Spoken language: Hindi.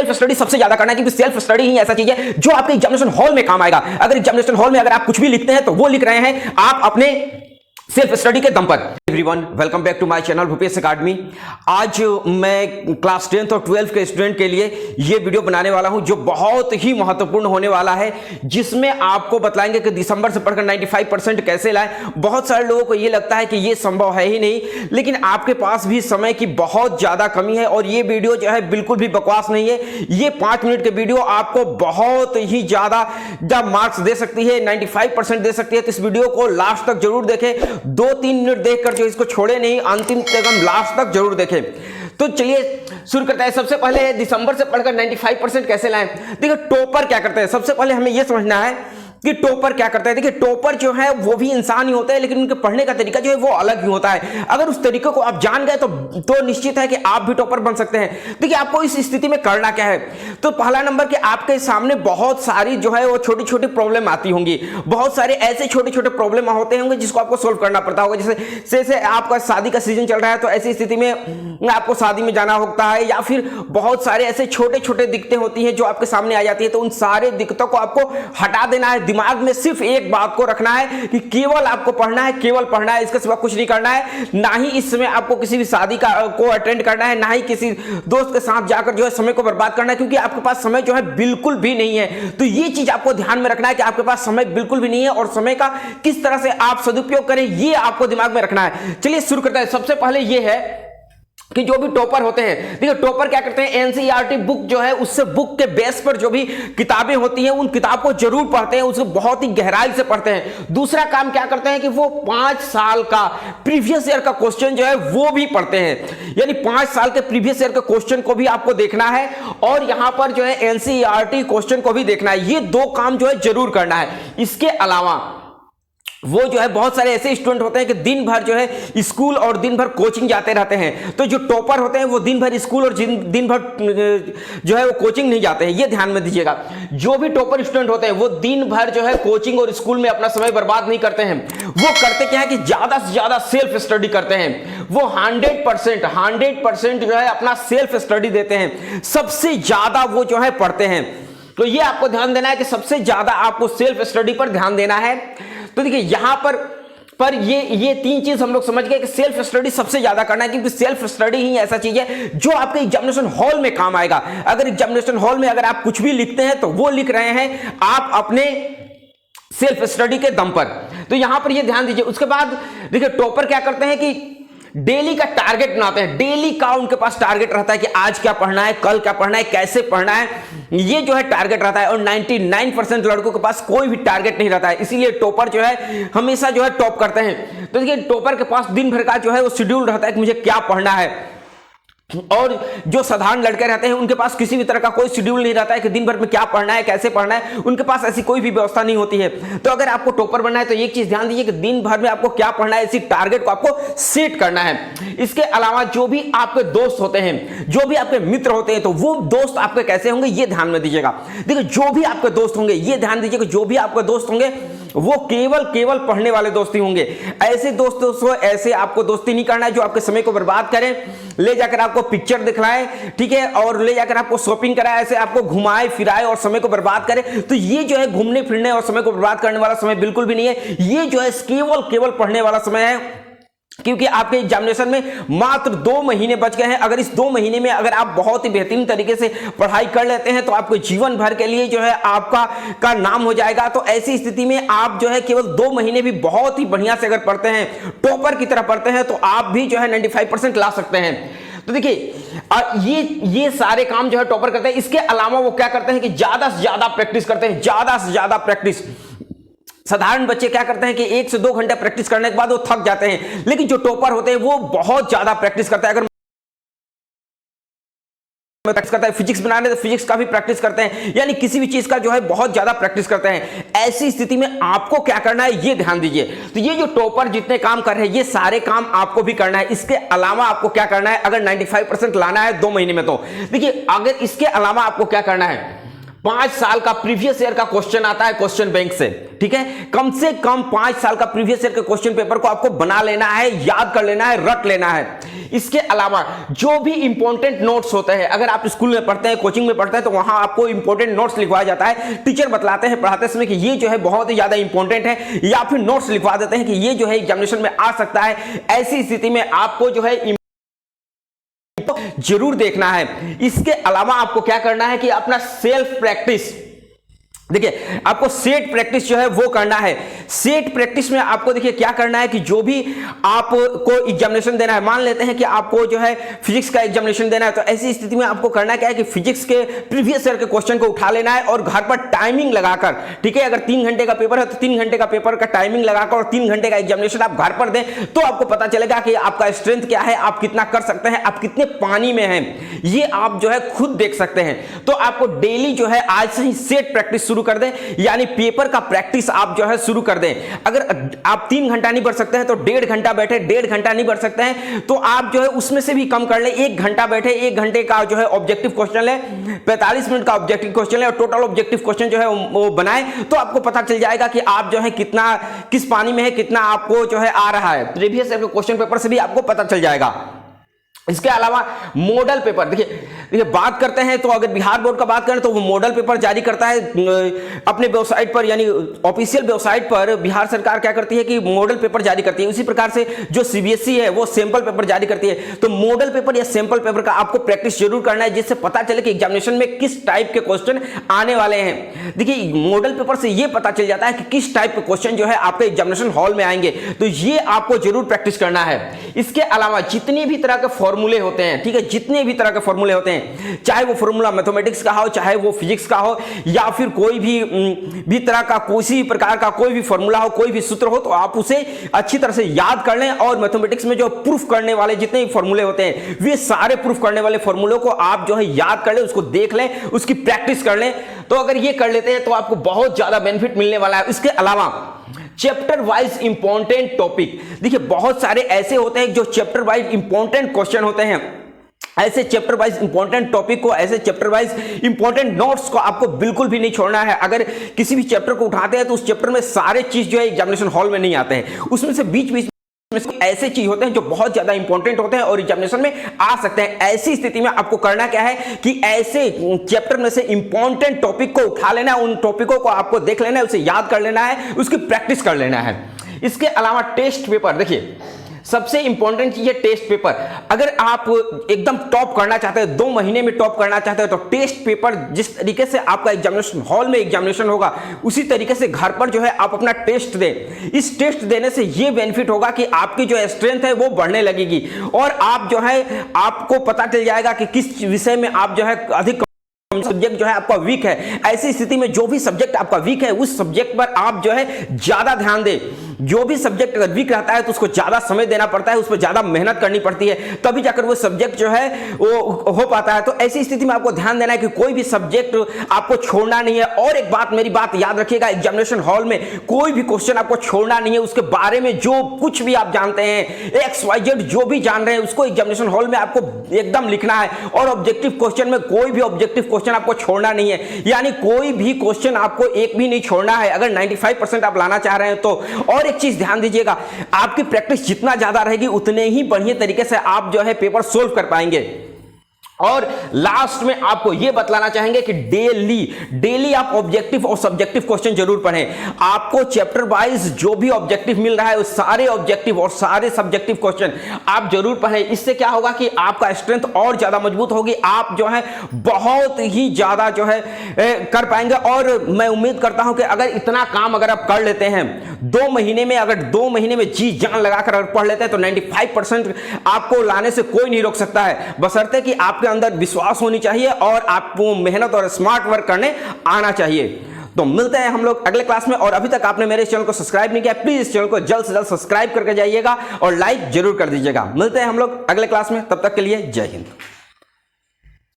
सेल्फ स्टडी सबसे ज्यादा करना है, क्योंकि सेल्फ स्टडी ही ऐसा चीज है जो आपके एग्जामिनेशन हॉल में काम आएगा। अगर एग्जामिनेशन हॉल में अगर आप कुछ भी लिखते हैं तो वो लिख रहे हैं आप अपने सेल्फ स्टडी के दम पर। Everyone, welcome back to my channel Bhupesh academy. आज मैं क्लास 10th और 12th के स्टूडेंट के लिए ये वीडियो बनाने वाला हूं जो बहुत ही महत्वपूर्ण होने वाला है, जिसमें आपको बताएंगे कि दिसंबर से पढ़कर 95% कैसे लाएं। बहुत सारे लोगों को ये लगता है कि ये संभव है ही नहीं, लेकिन आपके पास भी समय की बहुत ज्यादा कमी है और ये वीडियो जो है बिल्कुल भी बकवास नहीं है। ये 5 मिनट के वीडियो आपको बहुत ही ज्यादा मार्क्स दे सकती है, 95% दे सकती है। तो इस वीडियो को लास्ट तक जरूर देखें, 2-3 मिनट देखकर जो इसको छोड़े नहीं, अंतिम तक लास्ट तक जरूर देखें। तो चलिए शुरू करते हैं। सबसे पहले दिसंबर से पढ़कर 95% कैसे लाएं। देखिए टॉपर क्या करते हैं, सबसे पहले हमें यह समझना है कि टॉपर क्या करता है। देखिए टॉपर जो है वो भी इंसान ही होता है, लेकिन उनके पढ़ने का तरीका जो है वो अलग ही होता है। अगर उस तरीके को आप जान गए तो निश्चित है कि आप भी टॉपर बन सकते हैं। देखिए आपको इस स्थिति में करना क्या है। तो पहला नंबर कि आपके सामने बहुत सारी जो है वो छोटी छोटी प्रॉब्लम आती होंगी, बहुत सारे ऐसे छोटे छोटे प्रॉब्लम होते होंगे जिसको आपको सोल्व करना पड़ता होगा। जैसे आपका शादी का सीजन चल रहा है तो ऐसी स्थिति में आपको शादी में जाना होता है, या फिर बहुत सारे ऐसे छोटे छोटे दिक्कतें होती हैं जो आपके सामने आ जाती है। तो उन सारे दिक्कतों को आपको हटा देना है। दिमाग में सिर्फ एक बात को रखना है कि केवल आपको पढ़ना है, केवल पढ़ना है, इसके सिवा कुछ नहीं करना है। ना ही इस समय आपको किसी भी शादी को अटेंड करना है, ना ही किसी दोस्त के साथ जाकर जो है समय को बर्बाद करना है, क्योंकि आपके पास समय जो है बिल्कुल भी नहीं है। तो ये चीज आपको ध्यान में रखना है कि आपके पास समय बिल्कुल भी नहीं है और समय का किस तरह से आप सदुपयोग करें ये आपको दिमाग में रखना है। चलिए शुरू करते हैं। सबसे पहले ये है कि जो भी टॉपर होते हैं, देखिए टॉपर क्या करते हैं, एनसीईआरटी बुक जो है उससे बुक के बेस पर जो भी किताबें होती हैं उन किताब को जरूर पढ़ते हैं, उसको बहुत ही गहराई से पढ़ते हैं। दूसरा काम क्या करते हैं कि वो 5 साल का प्रीवियस ईयर का क्वेश्चन जो है वो भी पढ़ते हैं, यानी 5 साल के प्रीवियस ईयर के क्वेश्चन को भी आपको देखना है और यहां पर जो है एनसीईआरटी क्वेश्चन को भी देखना है। ये 2 काम जो है जरूर करना है। इसके अलावा वो जो है बहुत सारे ऐसे स्टूडेंट होते हैं कि दिन भर जो है स्कूल और दिन भर कोचिंग जाते रहते हैं। तो जो टॉपर होते हैं वो दिन भर स्कूल और दिन भर जो है वो कोचिंग नहीं जाते हैं, ये ध्यान में दीजिएगा। जो भी टॉपर स्टूडेंट होते हैं वो दिन भर जो है कोचिंग और स्कूल में अपना समय बर्बाद नहीं करते हैं। वो करते क्या है कि ज्यादा से ज्यादा सेल्फ स्टडी करते हैं। वो 100% जो है अपना सेल्फ स्टडी देते हैं, सबसे ज्यादा वो जो है पढ़ते हैं। तो ये आपको ध्यान देना है कि सबसे ज्यादा आपको सेल्फ स्टडी पर ध्यान देना है। तो देखिए यहां पर ये 3 चीज हम लोग समझ गए कि सेल्फ स्टडी सबसे ज्यादा करना है, क्योंकि सेल्फ स्टडी ही ऐसा चीज है जो आपके एग्जामिनेशन हॉल में काम आएगा। अगर एग्जामिनेशन हॉल में अगर आप कुछ भी लिखते हैं तो वो लिख रहे हैं आप अपने सेल्फ स्टडी के दम पर। तो यहां पर ये ध्यान दीजिए। उसके बाद देखिए टॉपर क्या करते हैं कि डेली का टारगेट बनाते हैं। डेली का उनके पास टारगेट रहता है कि आज क्या पढ़ना है, कल क्या पढ़ना है, कैसे पढ़ना है, ये जो है टारगेट रहता है। और 99% लड़कों के पास कोई भी टारगेट नहीं रहता है, इसीलिए टॉपर जो है हमेशा जो है टॉप करते हैं। तो देखिए टॉपर के पास दिन भर का जो है वो शेड्यूल रहता है कि मुझे क्या पढ़ना है। और जो साधारण लड़के रहते हैं उनके पास किसी भी तरह का कोई शेड्यूल नहीं रहता है कि दिन भर में क्या पढ़ना है, कैसे पढ़ना है, उनके पास ऐसी कोई भी व्यवस्था नहीं होती है। तो अगर आपको टॉपर बनना है तो एक चीज ध्यान दीजिए कि दिन भर में आपको क्या पढ़ना है, इसी टारगेट को आपको सेट करना है। इसके अलावा जो भी आपके दोस्त होते हैं, जो भी आपके मित्र होते हैं, तो वो दोस्त आपके कैसे होंगे ये ध्यान में दीजिएगा। देखिए जो भी आपके दोस्त होंगे ये ध्यान दीजिएगा, जो भी आपके दोस्त होंगे वो केवल पढ़ने वाले दोस्ती होंगे। ऐसे दोस्तों ऐसे आपको दोस्ती नहीं करना है जो आपके समय को बर्बाद करें, ले जाकर आपको पिक्चर दिखलाए, ठीक है, और ले जाकर आपको शॉपिंग कराए, ऐसे आपको घुमाए फिराए और समय को बर्बाद करे। तो ये जो है घूमने फिरने और समय को बर्बाद करने वाला समय बिल्कुल भी नहीं है। ये जो है केवल पढ़ने वाला समय है, क्योंकि आपके एग्जामिनेशन में मात्र 2 महीने बच गए हैं। अगर इस 2 महीने में अगर आप बहुत ही बेहतरीन तरीके से पढ़ाई कर लेते हैं तो आपको जीवन भर के लिए जो है आपका नाम हो जाएगा। तो ऐसी स्थिति में आप जो है केवल 2 महीने भी बहुत ही बढ़िया से अगर पढ़ते हैं, टॉपर की तरह पढ़ते हैं, तो आप भी जो है 95% ला सकते हैं। तो देखिए ये सारे काम जो है टॉपर करते हैं। इसके अलावा वो क्या करते हैं कि ज्यादा से ज्यादा प्रैक्टिस करते हैं, ज्यादा से ज्यादा प्रैक्टिस। साधारण बच्चे क्या करते हैं कि 1 से 2 घंटे प्रैक्टिस करने के बाद वो थक जाते हैं, लेकिन जो टॉपर होते हैं वो बहुत ज्यादा प्रैक्टिस करते हैं। अगर प्रैक्टिस करता है फिजिक्स बनाने तो फिजिक्स का भी प्रैक्टिस करते हैं, यानी किसी भी चीज का जो है बहुत ज्यादा प्रैक्टिस करते हैं। ऐसी स्थिति में आपको क्या करना है ये ध्यान दीजिए। तो ये जो टॉपर जितने काम कर रहे हैं ये सारे काम आपको भी करना है। इसके अलावा आपको क्या करना है, अगर 95% लाना है 2 महीने में, तो देखिए अगर इसके अलावा आपको क्या करना है, 5 साल का प्रीवियस ईयर का क्वेश्चन आता है क्वेश्चन बैंक से, ठीक है। कम से कम 5 साल का प्रीवियस ईयर के क्वेश्चन पेपर को आपको बना लेना है, याद कर लेना है, रट लेना है। इसके अलावा जो भी इंपॉर्टेंट नोट्स होते हैं, अगर आप स्कूल में पढ़ते हैं, कोचिंग में पढ़ते हैं, तो वहां आपको इंपॉर्टेंट नोट्स लिखवाया जाता है। टीचर बतलाते हैं पढ़ाते समय कि ये जो है बहुत ही ज्यादा इंपॉर्टेंट है, या फिर नोट्स लिखवा देते हैं कि ये जो है एग्जामिनेशन में आ सकता है। ऐसी स्थिति में आपको जो है जरूर देखना है। इसके अलावा आपको क्या करना है कि अपना सेल्फ प्रैक्टिस, देखिए आपको सेट प्रैक्टिस जो है वो करना है। सेट प्रैक्टिस में आपको देखिए क्या करना है कि जो भी आपको एग्जामिनेशन देना है, मान लेते हैं कि आपको जो है फिजिक्स का एग्जामिनेशन देना है, तो ऐसी स्थिति में आपको करना क्या है कि फिजिक्स के प्रीवियस ईयर के क्वेश्चन को उठा लेना है और घर पर टाइमिंग लगाकर, ठीक है, अगर 3 घंटे का पेपर है तो 3 घंटे का पेपर का टाइमिंग लगाकर और 3 घंटे का एग्जामिनेशन आप घर पर दें, तो आपको पता चलेगा कि आपका स्ट्रेंथ क्या है, आप कितना कर सकते हैं, आप कितने पानी में हैं, ये आप जो है खुद देख सकते हैं। तो आपको डेली जो है आज से ही सेट प्रैक्टिस कर दें, यानी पेपर का प्रैक्टिस आप जो है शुरू कर दें। अगर आप 3 घंटा नहीं पढ़ सकते हैं तो 1.5 घंटा बैठे, 1.5 घंटा नहीं पढ़ सकते हैं तो आप जो है उसमें से भी कम कर ले, 1 घंटा बैठे, 1 घंटे का जो है ऑब्जेक्टिव क्वेश्चन ले, 45 मिनट का ऑब्जेक्टिव क्वेश्चन ले और टोटल ऑब्जेक्टिव क्वेश्चन जो है वो बनाए, तो आपको पता चल जाएगा कि आप जो है कितना किस पानी में है, कितना आपको जो है आ रहा है। प्रीवियस ईयर के क्वेश्चन पेपर से भी आपको पता चल जाएगा। इसके अलावा मॉडल पेपर, देखिए बात करते हैं तो अगर बिहार बोर्ड का बात करें तो वो मॉडल पेपर जारी करता है अपने वेबसाइट पर, यानी ऑफिशियल वेबसाइट पर बिहार सरकार क्या करती है कि मॉडल पेपर जारी करती है। उसी प्रकार से जो सीबीएसई है वो सैंपल पेपर जारी करती है। तो मॉडल पेपर या सैंपल पेपर का आपको प्रैक्टिस जरूर करना है, जिससे पता चले कि एग्जामिनेशन में किस टाइप के क्वेश्चन आने वाले हैं। देखिए मॉडल पेपर से ये पता चल जाता है कि किस टाइप के क्वेश्चन जो है आपके एग्जामिनेशन हॉल में आएंगे, तो ये आपको जरूर प्रैक्टिस करना है। इसके अलावा जितनी भी तरह के फॉर्मूले होते हैं, ठीक है, जितने भी तरह के फॉर्मूले होते हैं, चाहे वो फॉर्मूला मैथमेटिक्स का हो, चाहे वो फिजिक्स का हो, या फिर कोई भी तरह का किसी प्रकार का कोई भी फॉर्मूला हो, कोई भी सूत्र हो, तो आप उसे अच्छी तरह से याद कर लें। और मैथमेटिक्स में जो प्रूफ करने वाले जितने भी फॉर्मूले होते हैं, वे सारे प्रूफ करने वाले फॉर्मूलों को आप जो है याद कर लें, उसको देख लें, उसकी प्रैक्टिस कर लें। तो अगर ये कर लेते हैं तो आपको बहुत ज्यादा बेनिफिट मिलने वाला है। इसके अलावा चैप्टर वाइज इंपॉर्टेंट टॉपिक, देखिए बहुत सारे ऐसे होते हैं जो चैप्टर वाइज इंपॉर्टेंट क्वेश्चन होते हैं। ऐसे चैप्टर वाइज इंपॉर्टेंट टॉपिक को, ऐसे चैप्टर वाइज इंपॉर्टेंट नोट्स को आपको बिल्कुल भी नहीं छोड़ना है। अगर किसी भी चैप्टर को उठाते हैं तो उस चैप्टर में सारे चीज जो है एग्जामिनेशन हॉल में नहीं आते हैं, उसमें से बीच बीच ऐसे चीज होते हैं जो बहुत ज्यादा इंपॉर्टेंट होते हैं और एग्जामिनेशन में आ सकते हैं। ऐसी स्थिति में आपको करना क्या है कि ऐसे चैप्टर में से इंपॉर्टेंट टॉपिक को उठा लेना है, उन टॉपिकों को आपको देख लेना है, उसे याद कर लेना है, उसकी प्रैक्टिस कर लेना है। इसके अलावा टेस्ट पेपर, देखिए सबसे इंपॉर्टेंट चीज है टेस्ट पेपर। अगर आप एकदम टॉप करना चाहते हैं, 2 महीने में टॉप करना चाहते हैं, तो टेस्ट पेपर जिस तरीके से आपका एग्जामिनेशन हॉल में एग्जामिनेशन होगा, उसी तरीके से घर पर जो है आप अपना टेस्ट दें। इस टेस्ट देने से ये बेनिफिट होगा कि आपकी जो स्ट्रेंथ है वो बढ़ने लगेगी और आप जो है आपको पता चल जाएगा कि किस विषय में आप जो है अधिक सब्जेक्ट जो है आपका वीक है। ऐसी स्थिति में जो भी सब्जेक्ट आपका वीक है उस सब्जेक्ट पर आप जो है ज्यादा ध्यान दें। जो भी सब्जेक्ट अगर वीक रहता है तो उसको ज्यादा समय देना पड़ता है, उस पर ज्यादा मेहनत करनी पड़ती है, तभी जाकर वो सब्जेक्ट जो है वो हो पाता है। तो ऐसी स्थिति में आपको ध्यान देना है कि कोई भी सब्जेक्ट आपको छोड़ना नहीं है। और एक बात, मेरी बात याद रखिएगा, एग्जामिनेशन हॉल में कोई भी क्वेश्चन आपको छोड़ना नहीं है। उसके बारे में जो कुछ भी आप जानते हैं, XYZ जो भी जान रहे हैं, उसको एग्जामिनेशन हॉल में आपको एकदम लिखना है। और ऑब्जेक्टिव क्वेश्चन में कोई भी ऑब्जेक्टिव क्वेश्चन आपको छोड़ना नहीं है, यानी कोई भी क्वेश्चन आपको एक भी नहीं छोड़ना है अगर 95% आप लाना चाह रहे हैं तो। और एक चीज ध्यान दीजिएगा, आपकी प्रैक्टिस जितना ज्यादा रहेगी उतने ही बढ़िया तरीके से आप जो है पेपर सोल्व कर पाएंगे। और लास्ट में आपको यह बतलाना चाहेंगे कि डेली आप ऑब्जेक्टिव और सब्जेक्टिव क्वेश्चन जरूर पढ़ें। आपको चैप्टर वाइज जो भी ऑब्जेक्टिव मिल रहा है उस सारे ऑब्जेक्टिव और सारे सब्जेक्टिव क्वेश्चन आप जरूर पढ़ें। इससे क्या होगा कि आपका स्ट्रेंथ और ज्यादा मजबूत होगी, आप जो है बहुत ही ज्यादा जो है कर पाएंगे। और मैं उम्मीद करता हूं कि अगर इतना काम अगर आप कर लेते हैं 2 महीने में, अगर 2 महीने में जी जान लगाकर अगर पढ़ लेते हैं तो 95% आपको लाने से कोई नहीं रोक सकता है, बशर्ते कि आपके अंदर विश्वास होनी चाहिए और आपको मेहनत और स्मार्ट वर्क करने आना चाहिए। तो मिलते हैं हम लोग अगले क्लास में। और अभी तक आपने मेरे चैनल को सब्सक्राइब नहीं किया, प्लीज इस चैनल को जल्द से जल्द सब्सक्राइब करके जाइएगा और लाइक जरूर कर दीजिएगा। मिलते हैं हम लोग अगले क्लास में, तब तक के लिए जय हिंद।